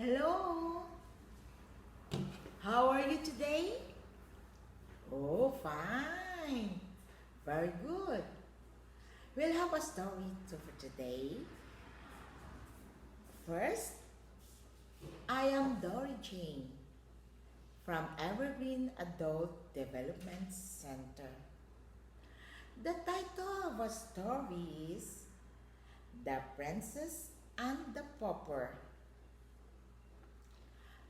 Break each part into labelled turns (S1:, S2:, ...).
S1: Hello, how are you today? Oh, fine. Very good. We'll have a story for today. First, I am Dori Jane from Evergreen Adult Development Center. The title of our story is The Princess and the Pauper.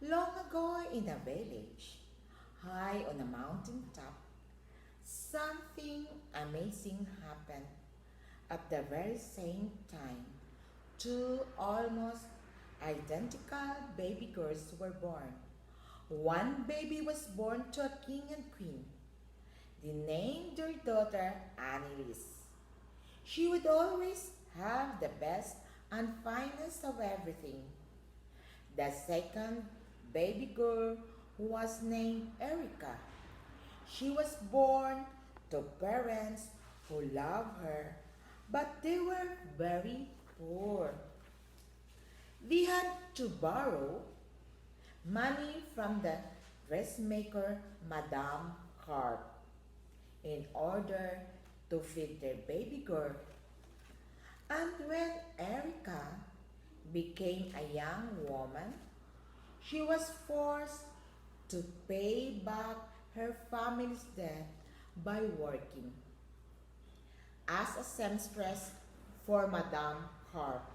S1: Long ago in a village, high on a mountain top, something amazing happened. At the very same time, two almost identical baby girls were born. One baby was born to a king and queen. They named their daughter Annalise. She would always have the best and finest of everything. The second baby girl was named Erica. She was born to parents who loved her, but they were very poor. They had to borrow money from the dressmaker Madame Carp in order to feed their baby girl. And when Erica became a young woman, she was forced to pay back her family's debt by working as a seamstress for Madame Carp.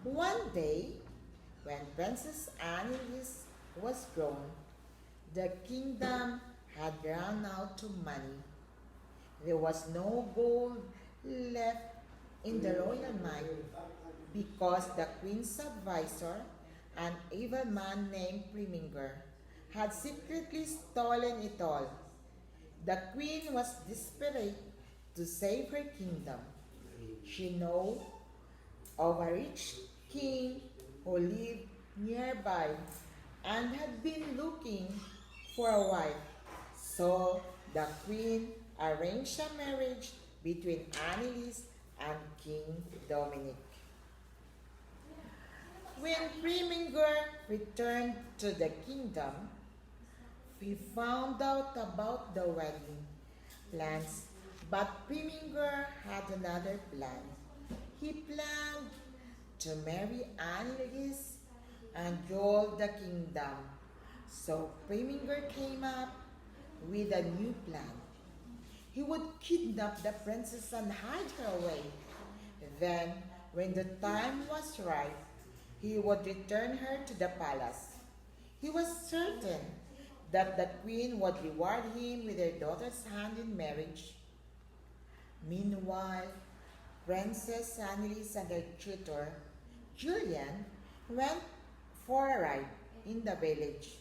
S1: One day, when Princess Annalise was grown, the kingdom had run out of money. There was no gold left in the royal mine because the queen's advisor, an evil man named Preminger, had secretly stolen it all. The queen was desperate to save her kingdom. She knew of a rich king who lived nearby and had been looking for a wife. So the queen arranged a marriage between Annalise and King Dominic. When Preminger returned to the kingdom, he found out about the wedding plans, but Preminger had another plan. He planned to marry Annalise and rule the kingdom. So Preminger came up with a new plan. He would kidnap the princess and hide her away. Then, when the time was right, he would return her to the palace. He was certain that the queen would reward him with her daughter's hand in marriage. Meanwhile, Princess Annalise and her tutor, Julian, went for a ride in the village.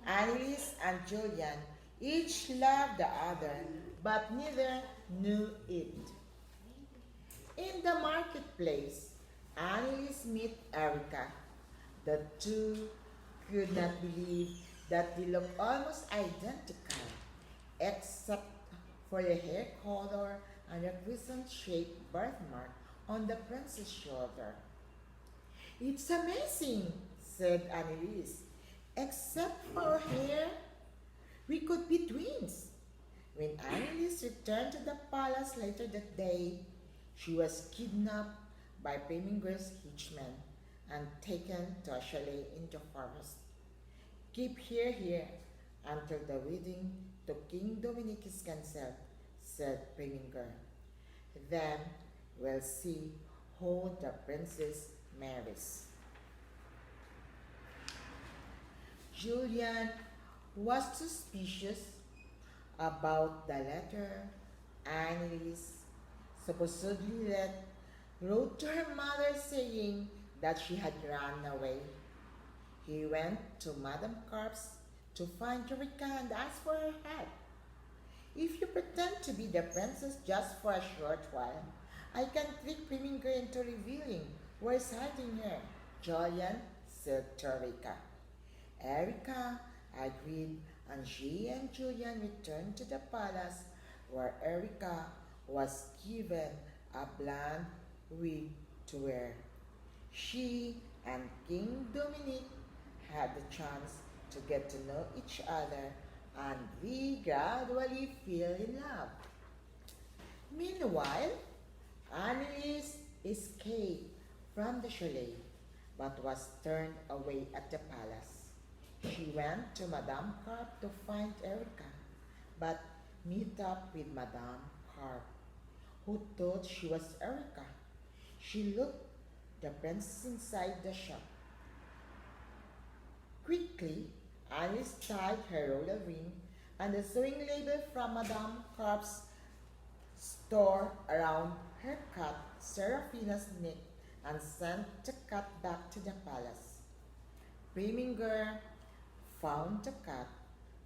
S1: Annalise and Julian each loved the other, but neither knew it. In the marketplace, Annalise met Erica. The two could not believe that they looked almost identical, except for the hair color and a crescent-shaped birthmark on the prince's shoulder. It's amazing, said Annalise. Except for her hair, we could be twins. When Annalise returned to the palace later that day, she was kidnapped by Premier's henchmen and taken to a chalet in the forest. Keep her here until the wedding to King Dominic is cancelled, said Preminger. Then we'll see who the princess marries. Julian was suspicious about the letter Annalise supposedly wrote to her mother saying that she had run away. He went to Madame Carp's to find Eureka and ask for her help. If you pretend to be the princess just for a short while, I can trick Preminger into revealing where's hiding her, Julian said to Eureka. Erica agreed, and she and Julian returned to the palace where Erica was given a blonde wig to wear. She and King Dominic had the chance to get to know each other and they gradually fell in love. Meanwhile, Anneliese escaped from the chalet but was turned away at the palace. She went to Madame Carp to find Erica, but met up with Madame Carp, who thought she was Erica. She looked the princess inside the shop. Quickly, Alice tied her royal ring and the sewing label from Madame Carp's store around her cat Seraphina's neck and sent the cat back to the palace. Preminger found the cat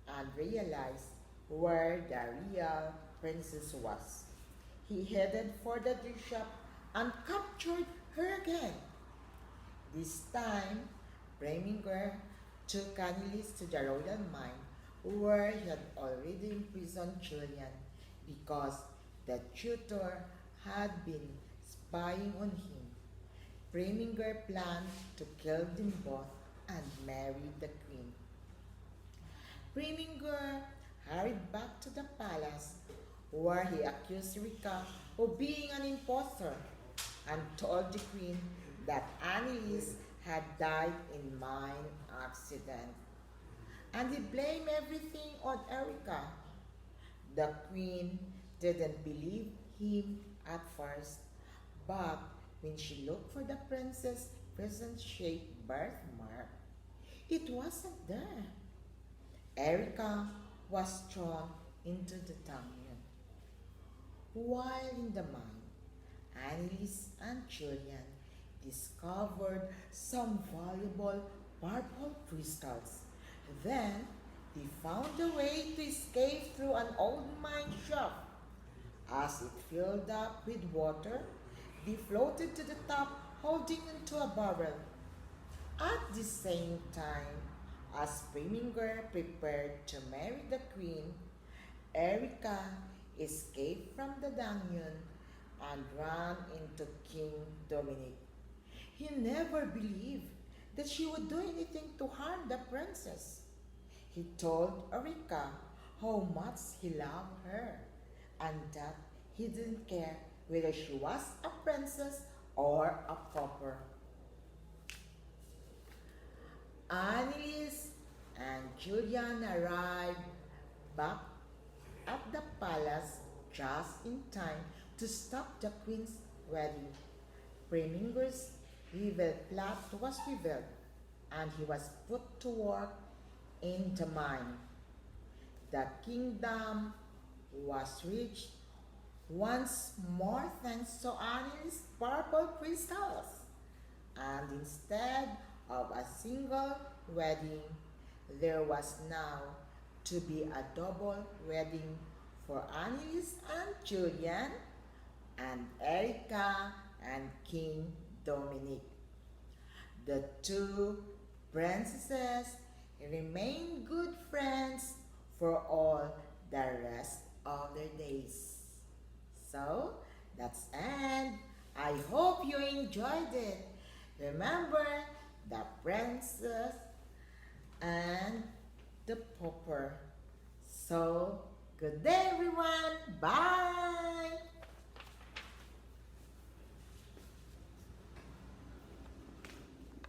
S1: and realized where the real princess was. He headed for the drink shop and captured her again. This time, Preminger took Anneliese to the royal mine where he had already imprisoned Julian because the tutor had been spying on him. Preminger planned to kill them both and marry the queen. Preminger hurried back to the palace where he accused Rika of being an impostor and told the queen that Anneliese had died in mine accident. And he blamed everything on Erica. The queen didn't believe him at first, but when she looked for the princess' present-shaped birthmark, it wasn't there. Erica was thrown into the dungeon. While in the mine, Anneliese and Julian discovered some valuable purple crystals. Then they found a way to escape through an old mine shaft. As it filled up with water, they floated to the top holding onto a barrel. At the same time, as Preminger prepared to marry the queen, Erica escaped from the dungeon and ran into King Dominic. He never believed that she would do anything to harm the princess. He told Erica how much he loved her and that he didn't care whether she was a princess or a pauper. Anneliese and Julian arrived back at the palace just in time to stop the queen's wedding. Preminger's evil plot was revealed, and he was put to work in the mine. The kingdom was reached once more thanks to Annie's purple crystals, and instead of a single wedding, there was now to be a double wedding for Anneliese and Julian, and Erica and King Dominic. The two princesses remained good friends for all the rest of their days. So, that's end. I hope you enjoyed it. Remember the princess and the pauper. So, good day everyone. Bye.